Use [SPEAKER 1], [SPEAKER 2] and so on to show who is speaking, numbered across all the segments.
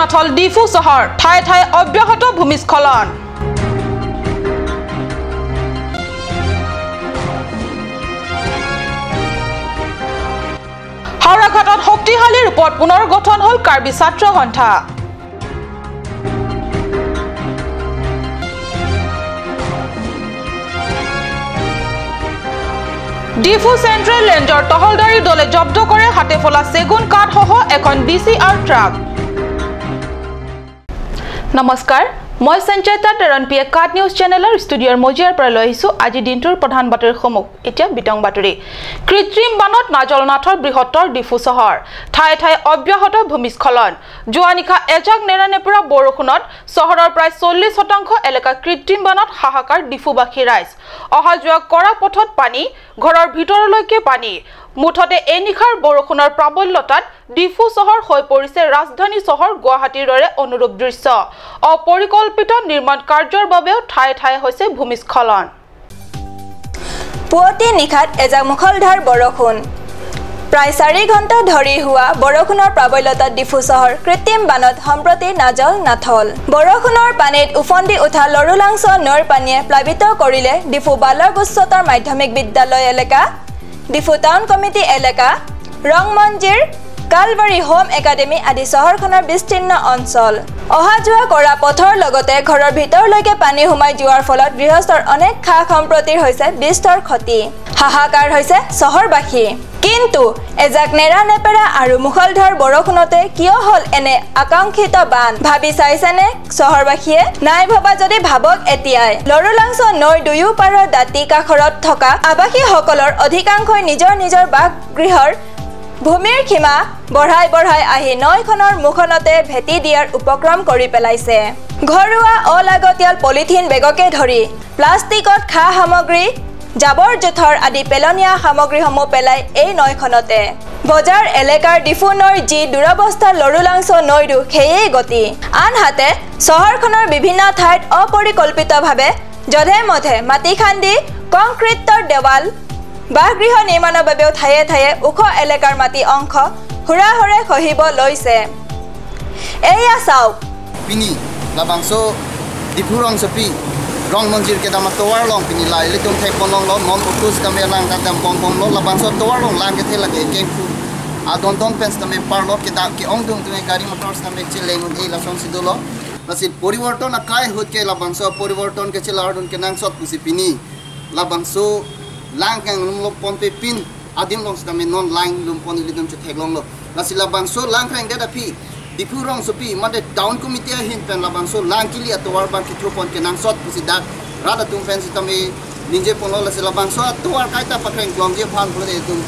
[SPEAKER 1] নাথল ডিফু চহৰ ঠাই ঠাই অব্যাহত ভূমিস্খলন হাওড়াঘাটত শক্তিশালী ৰূপত পুনৰ গঠন হল কাৰ্বি ছাত্ৰ সন্থা ডিফু সেন্ট্ৰেল ৰেঞ্জৰ টহলদাৰী দলে জব্দ কৰে হাতে ফলা চেগুন কাঠ সহ এখন ডিসিআৰ ট্ৰাক নমস্কাৰ মই সঞ্চয়তা তেৰনপিয়ে কাট নিউজ চেনেলৰ ষ্টুডিঅ'ৰ মজিয়াৰ পৰা লৈ আহিছো আজি দিনটোৰ প্ৰধান বাতৰিৰ সমুখ এতিয়া বিতং বাতৰি কৃত্ৰিম বানত নাজলনাথৰ বৃহত্তৰ ডিফু চহৰ ঠাই ঠাই অব্যাহত ভূমিস্খলন জোৱানিখা এজাক নেৰানেপৰা বৰষুণত চহৰৰ প্ৰায় 40% এলেকা কৃত্ৰিম বানত হাহাকাৰ ডিফুবাসী ৰাইজ অহা যোৱা কৰা পথত পানী ঘৰৰ ভিতৰলৈকে পানী মুঠতে এনিখাৰ বৰষুণৰ প্ৰাবল্যতাত ডিফু চহৰ হৈ পৰিছে ৰাজধানী চহৰ গুৱাহাটীৰ দৰে অনুৰূপ দৃশ্য অপৰিকল্পিত নিৰ্মাণ কাৰ্যৰ বাবেও ঠাই ঠাই হৈছে ভূমিস্খলন
[SPEAKER 2] পুৱতি নিখাত এজাক মুখলধাৰ বৰষুণ প্ৰায় 4 ঘণ্টা ধৰি হোৱা বৰষুণৰ প্ৰাবল্যতাত ডিফু চহৰ কৃত্ৰিম বানত সম্প্ৰতি নাজল নাথল বৰষুণৰ পানীত উফন্দি উঠা লৰুলাংছ নৈৰ পানীয়ে প্লাবিত কৰিলে ডিফু বালক উচ্চতৰ মাধ্যমিক বিদ্যালয় এলেকা ডিফু টাউন কমিটি এলেকা ৰংমঞ্জিৰ কালবাৰী হোম একাডেমি আদি চহৰখনৰ বিস্তীৰ্ণ অঞ্চল অহা যোৱা কৰা পথৰ লগতে ঘৰৰ ভিতৰলৈকে পানী সোমাই যোৱাৰ ফলত গৃহস্থৰ অনেক খা সম্প্ৰতিৰ হৈছে বিস্তৰ ক্ষতি হাহাকাৰ হৈছে চহৰবাসী কিন্তু এজাক নেৰানেপেৰা আৰু মুখলধাৰ বৰষুণতে কিয় হল এনে আকাংক্ষিত বান ভাবি চাইছেনে চহৰবাসীয়ে নাই ভবা যদি ভাবক এতিয়াই লৰুলাংছ নৈ দুয়ো পাৰৰ দাঁতি কাষৰত থকা আৱাসীসকলৰ অধিকাংশই নিজৰ নিজৰ বাসগৃহৰ ভূমিৰ সীমা বঢ়াই আহি নৈখনৰ মুখনতে ভেটি দিয়াৰ উপক্ৰম কৰি পেলাইছে ঘৰুৱা অলাগতিয়াল পলিথিন বেগকে ধৰি প্লাষ্টিকত খা সামগ্ৰী জাবৰ জোথৰ আদি পেলনীয়া সামগ্ৰীসমূহ পেলাই এই নৈখনতে বজাৰ এলেকাৰ ডিফু নৈৰ যি দুৰৱস্থা লৰুলাংছ নৈৰো সেয়েই গতি আনহাতে চহৰখনৰ বিভিন্ন ঠাইত অপৰিকল্পিতভাৱে যধে মধে মাটি খান্দি কংক্ৰিটৰ দেৱাল বাসগৃহ নিৰ্মাণৰ বাবেও ঠায়ে ঠায়ে ওখ এলেকাৰ মাটি অংশ হুৰাহৰে খহিব লৈছে এয়া চাওক
[SPEAKER 3] পিনি লাবাংছ Diphu ৰংছপি rong monjir ke dama towar long pini lai le tum thai ponong lo non utus kame lang ka dam pom lo labang so towar long lang ke thela ke game fu a don pens kame par lo ke da ke ong dung tu gari motors kame chile mun ei la som sidolo nasit poriborton akai hot ke labang so poriborton ke chila dun ke nang sot pusi pini labang so lang kang lum lo pon pe pin adim long kame non lang lum pon li dum che thek long lo nasit labang so lang krang da pi Dipu rong sopi made down committee hin pen labang so lang kili atwar bang kitro pon ke nang sot pusi dak rada tum pen sitami ninje pono la labang so atwar kaita pakreng glong je phan phule tum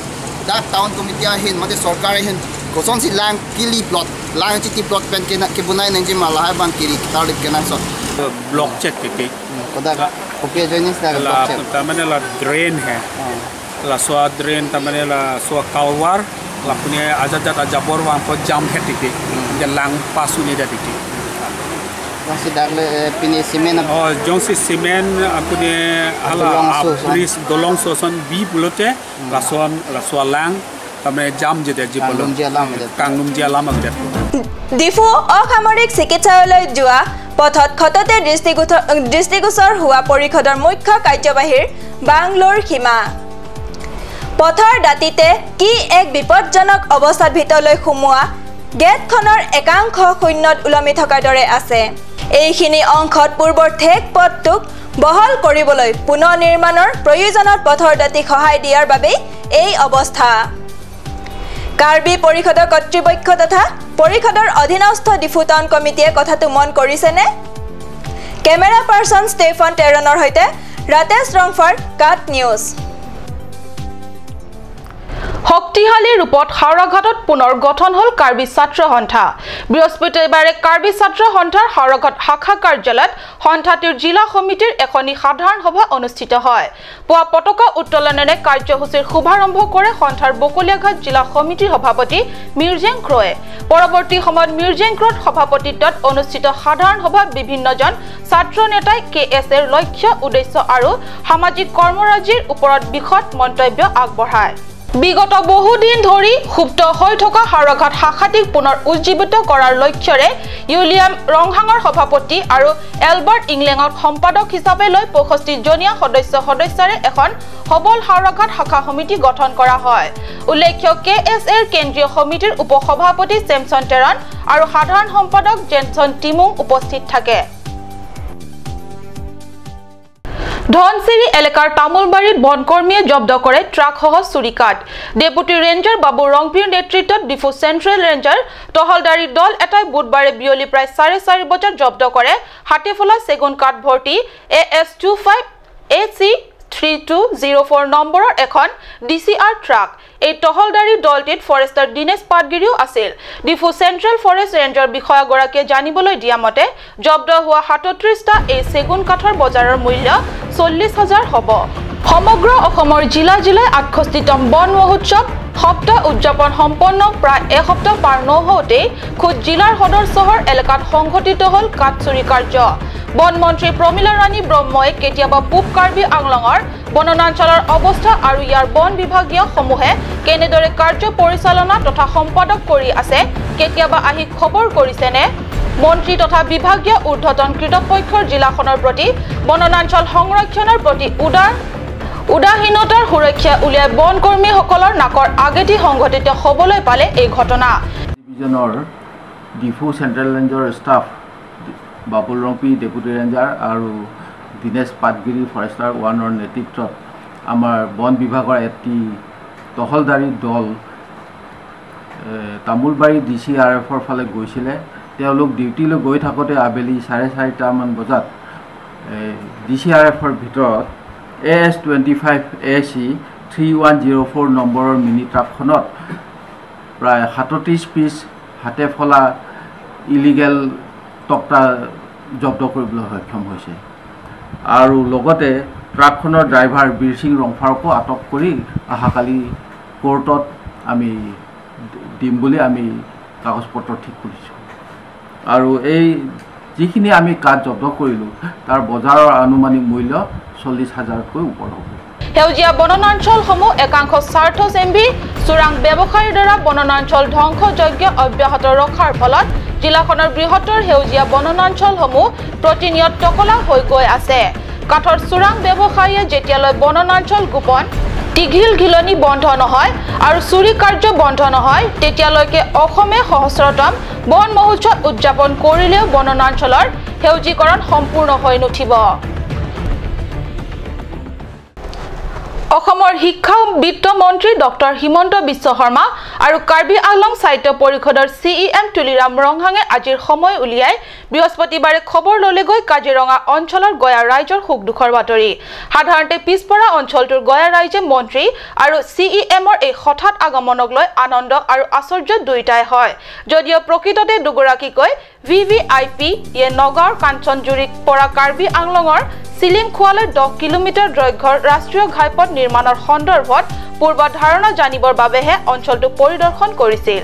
[SPEAKER 3] dak town committee hin made sarkar hin koson si lang kili plot lang chiti plot pen ke na ke bunai ninje mala ha bang kiri tar ke nang sot
[SPEAKER 4] block check ke
[SPEAKER 3] koda okay jenis dak block check
[SPEAKER 4] tamane la drain hai la so drain tamane la so kawar la punya ajat jabor wang po jam hetike lang pasu ni datike
[SPEAKER 3] masih dagle pini semen
[SPEAKER 4] oh jongsi semen apune ala apris dolong soson bi bulote la so lang tamne jam jete jibolom kanglum je alam agde
[SPEAKER 2] Diphu অসামৰিক চিকিৎসালয়লৈ যোৱা পথত খততে দৃষ্টিগোচৰ হোৱা পৰিষদৰ মুখ্য কাৰ্যবাহীৰ বাংলোৰ সীমা পথৰ দাঁতিতে কি এক বিপদজনক অৱস্থাত ভিতৰলৈ সোমোৱা গেটখনৰ একাংশ শূন্যত উলমি থকাৰ দৰে আছে এইখিনি অংশত পূৰ্বৰ ঠেক পথটোক বহল কৰিবলৈ পুনৰ নিৰ্মাণৰ প্ৰয়োজনত পথৰ দাঁতি সহায় দিয়াৰ বাবে এই অৱস্থা কাৰ্বি পৰিষদৰ কৰ্তৃপক্ষ তথা পৰিষদৰ অধীনস্থ ডিফু টাউন কমিটিয়ে কথাটো মন কৰিছেনে কেমেৰা পাৰ্চন ষ্টেফন টেৰনৰ সৈতে ৰাতেশ ৰংফাৰ কাট নিউজ
[SPEAKER 1] শক্তিশালী ৰূপত হাওড়াঘাটত পুনৰ গঠন হল কাৰ্বি ছাত্ৰ সন্থা বৃহস্পতিবাৰে কাৰ্বি ছাত্ৰ সন্থাৰ হাওড়াঘাট শাখা কাৰ্যালয়ত সন্থাটিৰ জিলা সমিতিৰ এখনি সাধাৰণ সভা অনুষ্ঠিত হয় পুৱা পতাকা উত্তোলনেৰে কাৰ্যসূচীৰ শুভাৰম্ভ কৰে সন্থাৰ বকলিয়াঘাট জিলা সমিতিৰ সভাপতি মিৰ্জেং ক্ৰয়ে পৰৱৰ্তী সময়ত মিৰ্জেং ক্ৰত সভাপতিত্বত অনুষ্ঠিত সাধাৰণ সভাত বিভিন্নজন ছাত্ৰ নেতাই কেএছৰ লক্ষ্য উদ্দেশ্য আৰু সামাজিক কৰ্মৰাজিৰ ওপৰত বিশদ মন্তব্য আগবঢ়ায় বিগত বহুদিন ধৰি সুপ্ত হৈ থকা হাৰঘাট শাখাটিক পুনৰ উজ্জীৱিত কৰাৰ লক্ষ্যৰে ইউলিয়াম ৰংহাঙৰ সভাপতি আৰু এলবাৰ্ট ইংলেঙক সম্পাদক হিচাপে লৈ 65 জনীয়া সদস্যৰে এখন সবল হাৰঘাট শাখা সমিতি গঠন কৰা হয়। উল্লেখ্য কেএছএৰ কেন্দ্ৰীয় সমিতিৰ উপসভাপতি চেমছন টেৰন আৰু সাধাৰণ সম্পাদক জেনছন টিমুং উপস্থিত থাকে। ধনচিৰি এলেকাৰ তামুলবাৰীত বনকৰ্মীয়ে জব্দ কৰে ট্ৰাকসহ চুৰিকাট। ডেপুটি ৰেঞ্জাৰ বাবু ৰংপিৰ নেতৃত্বত ডিফু চেণ্ট্ৰেল ৰেঞ্জাৰ তহলদাৰী দল এটাই বুধবাৰে বিয়লি প্ৰায় 4:30 বজাত জব্দ কৰে হাতীফলা চেগুন কাঠ ভৰ্তি AS25 AC 3204 নম্বৰৰ এখন DCR ট্ৰাক। এই তহলদাৰী দলটিত ফৰেষ্টাৰ দিনেশ পাটগিৰিও আছিল। ডিফু চেণ্ট্ৰেল ফৰেষ্ট ৰেঞ্জৰ বিষয়াগৰাকীয়ে জানিবলৈ দিয়া মতে জব্দ হোৱা 37টা এই চেগুন কাঠৰ বজাৰৰ মূল্য 40,000 হ'ব। সমগ্ৰ অসমৰ জিলাই 68তম বন মহোৎসৱ সপ্তাহ উদযাপন সম্পন্ন প্ৰায় এসপ্তাহ পাৰ নহওঁতেই খুদ জিলাৰ সদৰ চহৰ এলেকাত সংঘটিত হ'ল কাঠ চুৰি কাৰ্য। বন মন্ত্ৰী প্ৰমীলা ৰাণী ব্ৰহ্মই কেতিয়াবা পূব কাৰ্বি আংলঙৰ বনাঞ্চলৰ অৱস্থা আৰু ইয়াৰ বন বিভাগীয় সমূহে কেনেদৰে কাৰ্য পৰিচালনা তথা সম্পাদক কৰি আছে কেতিয়াবা আহি খবৰ কৰিছেনে? মন্ত্ৰী তথা বিভাগীয় ঊৰ্ধ্বতন কৰ্তৃপক্ষৰ জিলাখনৰ প্ৰতি বনাঞ্চল সংৰক্ষণৰ প্ৰতি উদাসীনতাৰ সুৰক্ষা উলিয়াই বন কৰ্মীসকলৰ নাকৰ আগেদি সংঘটিত হ'বলৈ পালে এই ঘটনা।
[SPEAKER 5] ডিভিজনৰ ডিফু চেণ্ট্ৰেল ৰেঞ্জৰ staff Babul Rongpi deputy ranger আৰু দিনেশ পাটগিৰি ফৰেষ্টাৰ 1ৰ নেতৃত্বত আমাৰ বন বিভাগৰ এটি তহলদাৰী দল তামুলবাৰী DCRFৰ ফালে গৈছিলে। তেওঁলোক ডিউটিলৈ গৈ থাকোঁতে আবেলি 4:30মান বজাত DCRFৰ ভিতৰত AS25 AC 3104 নম্বৰৰ মিনি ট্ৰাকখনত প্ৰায় 37 পিচ হাতে ফলা ইলিগেল টক্টা জব্দ কৰিবলৈ সক্ষম হৈছে আৰু লগতে ট্ৰাকখনৰ ড্ৰাইভাৰ বীৰ সিং ৰংফাৰকো আটক কৰি অহাকালি কোৰ্টত আমি দিম বুলি আমি কাগজ পত্ৰ ঠিক কৰিছোঁ। আৰু এই যিখিনি আমি কাঠ জব্দ কৰিলোঁ তাৰ বজাৰৰ আনুমানিক মূল্য 40,000তকৈ ওপৰ হ'ব।
[SPEAKER 1] সেউজীয়া বনাঞ্চলসমূহ একাংশ স্বাৰ্থজেম্বী চোৰাং ব্যৱসায়ীৰ দ্বাৰা বনাঞ্চল ধ্বংসযজ্ঞ অব্যাহত ৰখাৰ ফলত জিলাখনৰ বৃহত্তৰ সেউজীয়া বনাঞ্চলসমূহ প্ৰতিনিয়ত টকলা হৈ গৈ আছে। কাঠৰ চোৰাং ব্যৱসায়ীয়ে যেতিয়ালৈ বনাঞ্চল গোপন ঘিলনি বন্ধ নহয় আৰু চুৰি কাৰ্য বন্ধ নহয় তেতিয়ালৈকে অসমে সহস্ৰতম বন মহোৎসৱ উদযাপন কৰিলেও বনাঞ্চলৰ সেউজীকৰণ সম্পূৰ্ণ হৈ নুঠিব। অসমৰ শিক্ষা বিত্ত মন্ত্ৰী ডক্টৰ হিমন্ত বিশ্ব শৰ্মা আৰু কাৰ্বি আংলং সাহিত্য পৰিষদৰ CEM তুলিৰাম ৰংহাঙে আজিৰ সময় উলিয়াই বৃহস্পতিবাৰে খবৰ ললেগৈ কাজিৰঙা অঞ্চলৰ গয়া ৰাইজৰ সুখ দুখৰ বাতৰি। সাধাৰণতে পিছপৰা অঞ্চলটোৰ গয়া ৰাইজে মন্ত্ৰী আৰু CEMৰ এই হঠাৎ আগমনক লৈ আনন্দ আৰু আশ্চৰ্য দুয়োটাই হয়। যদিও প্ৰকৃততে দুগৰাকীকৈ VVIP নগাঁৱৰ কাঞ্চনজুৰিৰ পৰা কাৰ্বি আংলঙৰ চিলিম খোৱালৈ 10 কিলোমিটাৰ দৈৰ্ঘ্যৰ ৰাষ্ট্ৰীয় ঘাইপথ নিৰ্মাণৰ সন্দৰ্ভত পূৰ্ব ধাৰণা জানিবৰ বাবেহে অঞ্চলটো পৰিদৰ্শন কৰিছিল।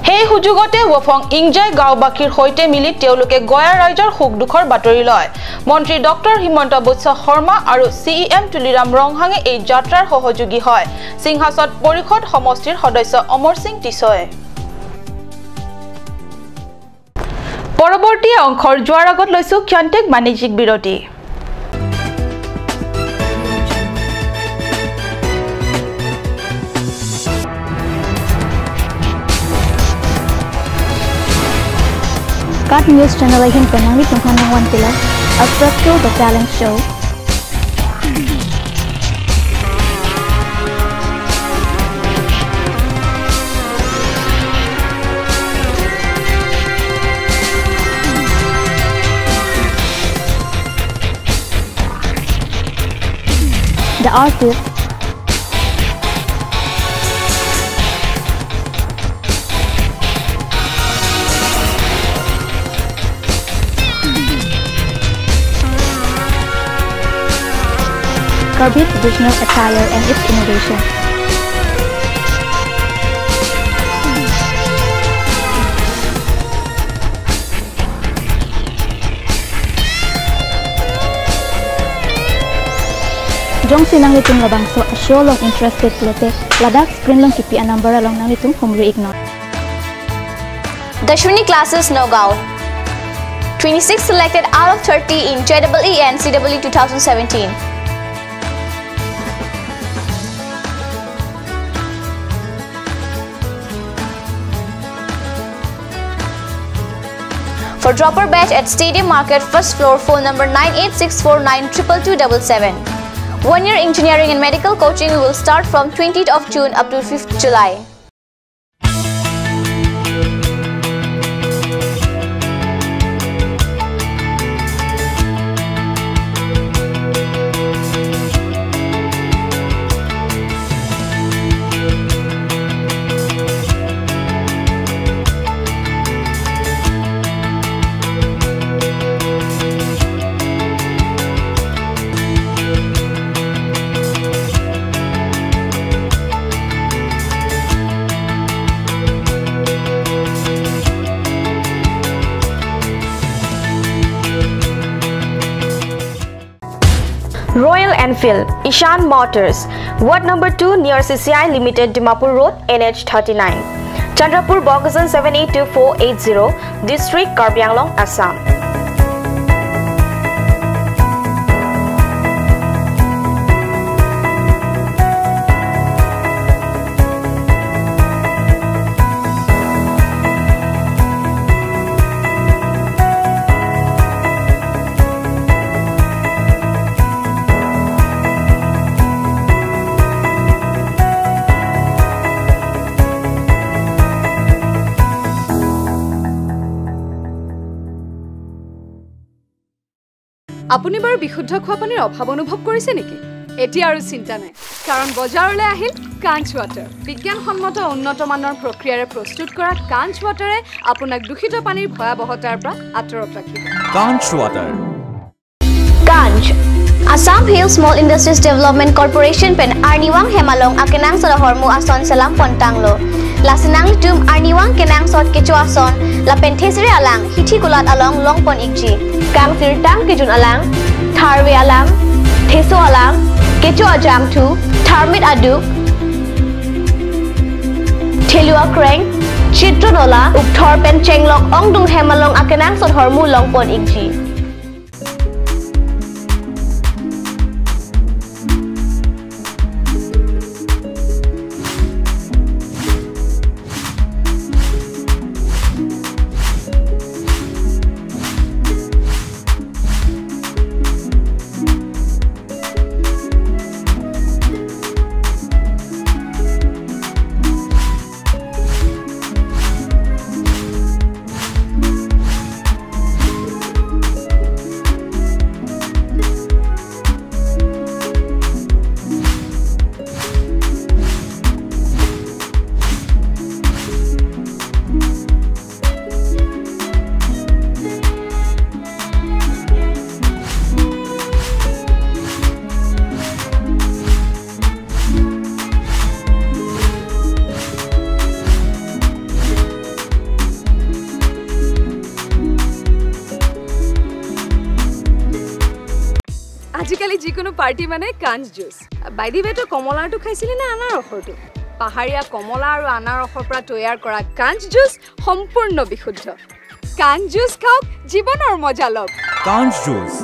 [SPEAKER 1] সেই সুযোগতে ৱফং ইংজাই গাঁওবাসীৰ সৈতে মিলি তেওঁলোকে গয়া ৰাইজৰ সুখ দুখৰ বাতৰি লয়। মন্ত্ৰী ডক্টৰ হিমন্ত বিশ্ব শৰ্মা আৰু CEM তুলিৰাম ৰংহাঙে এই যাত্ৰাৰ সহযোগী হয়। সিংহাসন পৰিষদ সমষ্টিৰ সদস্য অমৰ সিং টিছয়। পৰৱৰ্তী অংশৰ যোৱাৰ আগত লৈছো ক্ষন্তেক বাণিজ্যিক বিৰতি।
[SPEAKER 6] Cut News Channel ay hinpanangit ng kanang tila at Practical the Talent Show. The artist Kirby traditional attire and its innovation. jong sinang hitung labang so show long interested lote Ladakh screen long kipi number along nang hitung humru ignore.
[SPEAKER 7] Dashwini classes Nogao. 26 selected out of 30 in JEE and CEE 2017. For dropper batch at Stadium Market, first floor, phone number 9864922277. 1 year engineering and medical coaching will start from 20th of June up to 5th July.
[SPEAKER 8] Royal Enfield, Ishan Motors, Ward number 2 near CCI Limited, Dimapur Road, NH 39. Chandrapur, Bogazan 782480, District, Karbi Anglong, Assam.
[SPEAKER 9] আপুনি বাৰু বিশুদ্ধ খোৱা পানীৰ অভাৱ অনুভৱ কৰিছে নেকি? এতিয়া আৰু চিন্তা নাই, কাৰণ বজাৰলৈ আহিল কাঞ্চ ৱাটাৰ। বিজ্ঞানসন্মত উন্নত মানৰ প্ৰক্ৰিয়াৰে প্ৰস্তুত কৰা কাঞ্চ ৱাটাৰে আপোনাক দূষিত পানীৰ ভয়াৱহতাৰ পৰা আঁতৰত ৰাখিব।
[SPEAKER 10] কাঞ্চ water.
[SPEAKER 7] Kanj, Assam Hill Small Industries Development Corporation pen Arniwang Hemalong akenang sa hormu ason selam pontanglo. Lasinang tum Arniwang kenang sot kecu ason la penthesri alang hithi kulat along long pon ikji. Kang sirtang kijun alang, tharwe alang, theso alang, kecu ajam tu, tharmit aduk, thelua kreng, chitronola, ukthor pen chenglok ongdung Hemalong akenang sot hormu long pon ikji.
[SPEAKER 9] আজিকালি যিকোনো party মানে কাঞ্চ juice. By the ৱে তো কমলাটো খাইছিলি না আনাৰসৰটো? পাহাৰীয়া কমলা আৰু আনাৰসৰ পৰা তৈয়াৰ কৰা কাঞ্চ জুচ সম্পূৰ্ণ বিশুদ্ধ। কাঞ্চ জুচ খাওক, জীৱনৰ মজা লওক।
[SPEAKER 10] কাঞ্চ জুচ।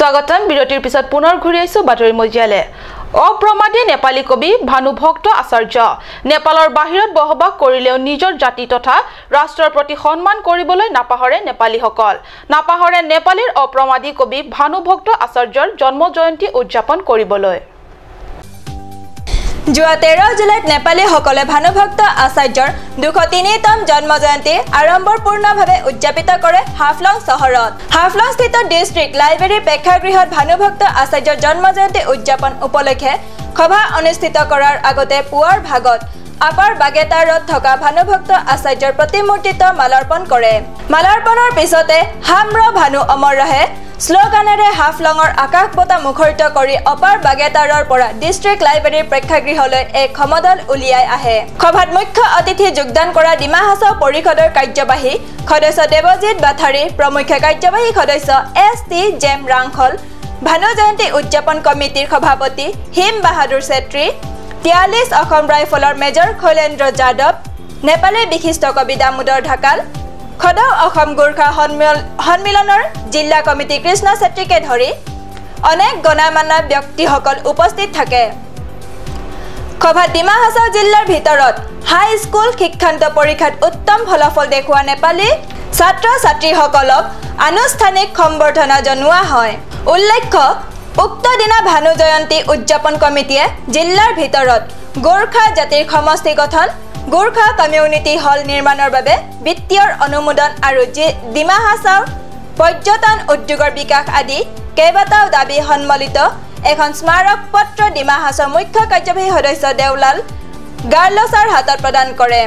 [SPEAKER 1] স্বাগতম বিৰতিৰ পিছত পুনৰ ঘূৰি আহিছো বাতৰি মজিয়ালে। অপ্ৰমাদী নেপালী কবি ভানুভক্ত আচাৰ্য নেপালৰ বাহিৰত বসবাস কৰিলেও নিজৰ জাতি তথা ৰাষ্ট্ৰৰ প্ৰতি সন্মান কৰিবলৈ নাপাহৰে নেপালীসকল। নাপাহৰে নেপালীৰ অপ্ৰমাদী কবি ভানুভক্ত আচাৰ্যৰ জন্ম জয়ন্তী উদযাপন কৰিবলৈ।
[SPEAKER 2] যোৱা 13 জুলাইত নেপালীসকলে ভানুভক্ত আচাৰ্যৰ 203তম জন্ম জয়ন্তী আড়ম্বৰপূৰ্ণভাৱে উদযাপিত কৰে হাফলং চহৰত। হাফলংস্থিত ডিষ্ট্ৰিক্ট লাইব্ৰেৰী প্ৰেক্ষাগৃহত ভানুভক্ত আচাৰ্যৰ জন্ম জয়ন্তী উদযাপন উপলক্ষে সভা অনুষ্ঠিত কৰাৰ আগতে পুৱাৰ ভাগত আপাৰ বাগেতাৰত থকা ভানুভক্ত আচাৰ্যৰ প্ৰতিমূৰ্তিত মালাৰ্পণ কৰে। মালাৰ্পণৰ পিছতে হাম্ৰ ভানু অমৰ ৰহে শ্লোগানেৰে হাফলঙৰ আকাশ বতা মুখৰিত কৰি অপাৰ বাগেতাৰৰ পৰা ডিষ্ট্ৰিক্ট লাইব্ৰেৰীৰ প্ৰেক্ষাগৃহলৈ এক সমদল উলিয়াই আহে। সভাত মুখ্য অতিথি যোগদান কৰা ডিমা হাছাও পৰিষদৰ কাৰ্যবাহী সদস্য দেৱজিৎ বাথাৰী, প্ৰমুখ কাৰ্যবাহী সদস্য ST জেম ৰাংখল, ভানু জয়ন্তী উদযাপন কমিটিৰ সভাপতি হিম বাহাদুৰ চেত্ৰী, 43 অসম ৰাইফলৰ মেজৰ শৈলেন্দ্ৰ যাদৱ, নেপালী বিশিষ্ট কবি দামোদৰ ঢাকাল, খদাও অসম গোৰ্খা সন্মিলনৰ জিলা কমিটি কৃষ্ণ চেত্ৰীকে ধৰি অনেক গণমান্য ব্যক্তিসকল উপস্থিত থাকে। সভাত ডিমা হাছাও জিলাৰ ভিতৰত হাই স্কুল শিক্ষান্ত পৰীক্ষাত উত্তম ফলাফল দেখুওৱা নেপালী ছাত্ৰ ছাত্ৰীসকলক আনুষ্ঠানিক সম্বৰ্ধনা জনোৱা হয়। উল্লেখ্য, উক্ত দিনা ভানু জয়ন্তী উদযাপন কমিটিয়ে জিলাৰ ভিতৰত গোৰ্খা জাতিৰ সমষ্টি গঠন, গোৰ্খা কমিউনিটি হল নিৰ্মাণৰ বাবে বিত্তীয় অনুমোদন আৰু ডিমা হাছাও পৰ্যটন উদ্যোগৰ বিকাশ আদি কেইবাটাও দাবী সন্মিলিত এখন স্মাৰক পত্ৰ ডিমা হাছাওৰ মুখ্য কাৰ্যবাহী সদস্য দেওলাল গাৰ্লছাৰ হাতত প্ৰদান কৰে।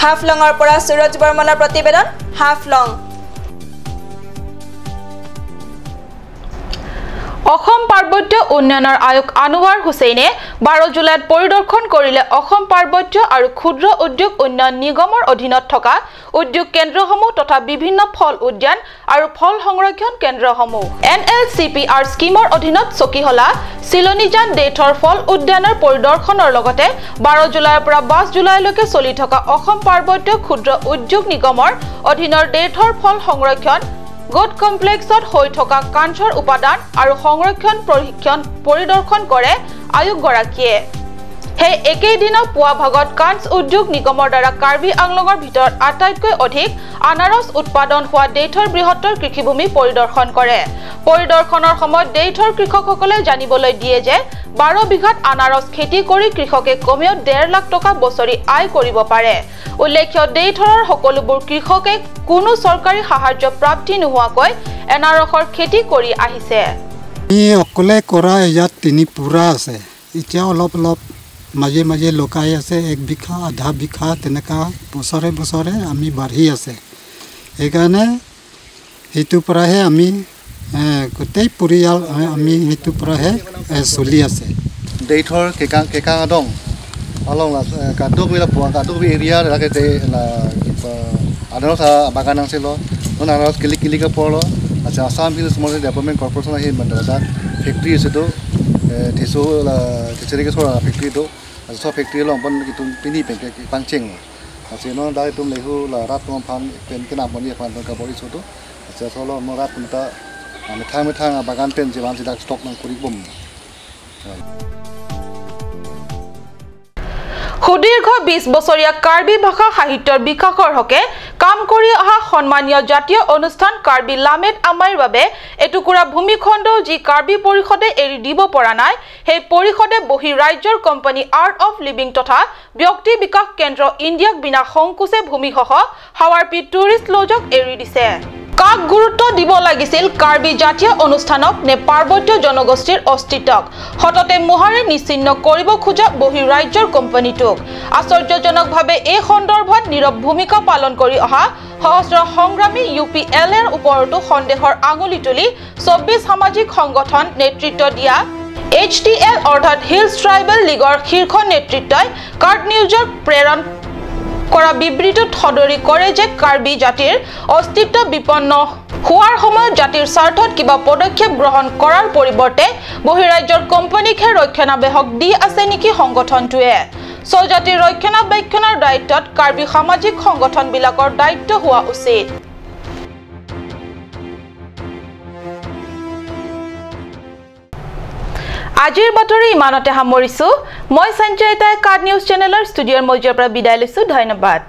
[SPEAKER 2] হাফলঙৰ পৰা সুৰজ বৰ্মনৰ প্ৰতিবেদন, হাফলং।
[SPEAKER 1] অসম পাৰ্বত্য উন্নয়নৰ আয়োগ আনোৱাৰ হুছেইনে 12 জুলাইত পৰিদৰ্শন কৰিলে অসম পাৰ্বত্য আৰু ক্ষুদ্ৰ উদ্যোগ উন্নয়ন নিগমৰ অধীনত থকা উদ্যোগ কেন্দ্ৰসমূহ তথা বিভিন্ন ফল উদ্যান আৰু ফল সংৰক্ষণ কেন্দ্ৰসমূহ। NLCPR স্কিমৰ অধীনত চকীহলা চিলনিজান ডেথৰ ফল উদ্যানৰ পৰিদৰ্শনৰ লগতে 12 জুলাইৰ পৰা 22 জুলাইলৈকে চলি থকা অসম পাৰ্বত্য ক্ষুদ্ৰ উদ্যোগ নিগমৰ অধীনৰ ডেথৰ ফল সংৰক্ষণ গোট কমপ্লেক্সত হৈ থকা কাঞ্চৰ উপাদান আৰু সংৰক্ষণ প্ৰশিক্ষণ পৰিদৰ্শন কৰে আয়োগগৰাকীয়ে। সেই একেদিনা পুৱা ভাগত কাঞ্চ উদ্যোগ নিগমৰ দ্বাৰা কাৰ্বি আংলঙৰ ভিতৰত আটাইতকৈ অধিক আনাৰস উৎপাদন হোৱা ডেথৰ বৃহত্তৰ কৃষিভূমি পৰিদৰ্শন কৰে। পৰিদৰ্শনৰ সময়ত ডেথৰ কৃষকসকলে জানিবলৈ দিয়ে যে 12 বিঘাত আনাৰস খেতি কৰি কৃষকে কমেও 1.5 লাখ টকা বছৰি আয় কৰিব পাৰে। উল্লেখ্য, ডেথৰৰ সকলোবোৰ কৃষকে কোনো চৰকাৰী সাহায্য প্ৰাপ্তি নোহোৱাকৈ এনাৰসৰ খেতি কৰি আহিছে।
[SPEAKER 11] অকলে কৰা ইয়াত 3 পুৰা আছে, এতিয়া অলপ মাজে মাজে লুকাই আছে, 1 বিঘা আধা বিঘা তেনেকা বছৰে বছৰে আমি বাঢ়ি আছে। সেইকাৰণে সেইটোৰ পৰাহে আমি গোটেই পৰিয়াল আমি সেইটোৰ পৰাহে চলি আছে।
[SPEAKER 12] ডেথৰ কেকা দং অলং কাটো বিলা পোৱা কাটো এৰিয়া লাগে তে আনাৰস বাগান আছিল আনাৰস কিলিকা পড়ল। আচ্ছা, Assam hills small development corporation আহি তাত ফেক্টৰী আছেতো টিচাৰিকে চৰা ফেক্টৰীটো সব ফেক্টৰী লম্পন কিন্তু পিনি পেকে পাংচেং আছে ন দাই তুম লেহু রাত তুম ফান পেন কে নামনি ফান কাবৰি ছটো আছে চলো মৰা তুমটা মিঠা বাগান পেন যিমান যিটা ষ্টক নং কৰি বম।
[SPEAKER 1] সুদীৰ্ঘ 20 বছৰীয়া কাৰ্বি ভাষা সাহিত্যৰ বিকাশৰ হকে কাম কৰি অহা সন্মানীয় জাতীয় অনুষ্ঠান কাৰ্বি লামেট আমাইৰ বাবে এটুকুৰা ভূমিখণ্ড যি কাৰ্বি পৰিষদে এৰি দিব পৰা নাই, সেই পৰিষদে বহি ৰাজ্যৰ কোম্পানী আৰ্ট অফ লিভিং তথা ব্যক্তি বিকাশ কেন্দ্ৰ ইণ্ডিয়াক বিনা সংকোচে ভূমিসহ হাৱাৰপি টুৰিষ্ট লজক এৰি দিছে। কাক গুৰুত্ব দিব লাগিছিল কাৰ্বি জাতীয় অনুষ্ঠানক নে পাৰ্বত্য জনগোষ্ঠীৰ অস্তিত্বক হততে মোহাৰে নিশ্চিন্ন কৰিব খোজা বহি ৰাজ্যৰ কোম্পানীটোক। আশ্চৰ্যজনকভাৱে এই সন্দৰ্ভত নীৰৱ ভূমিকা পালন কৰি অহা সহস্ৰ সংগ্ৰামী UPLৰ ওপৰতো সন্দেহৰ আঙুলি তুলি 24 সামাজিক সংগঠন নেতৃত্ব দিয়া HTL অৰ্থাৎ হিলছ ট্ৰাইবেল লীগৰ শীৰ্ষ নেতৃত্বই কাৰ্ট নিউজক প্ৰেৰণ কৰা বিবৃতিত সদৰি কৰে যে কাৰ্বি জাতিৰ অস্তিত্ব বিপন্ন হোৱাৰ সময়ত জাতিৰ স্বাৰ্থত কিবা পদক্ষেপ গ্ৰহণ কৰাৰ পৰিৱৰ্তে বহিৰাজ্যৰ কোম্পানীকহে ৰক্ষণাবেক্ষণ দি আছে নেকি সংগঠনটোৱে। স্বজাতিৰ ৰক্ষণাবেক্ষণৰ দায়িত্বত কাৰ্বি সামাজিক সংগঠনবিলাকৰ দায়িত্ব হোৱা উচিত। আজিৰ বাতৰি ইমানতে সামৰিছো। মই সঞ্জয়তাই কাৰ্ড নিউজ চেনেলৰ ষ্টুডিঅ'ৰ মজিয়াৰ পৰা বিদায় লৈছো। ধন্যবাদ।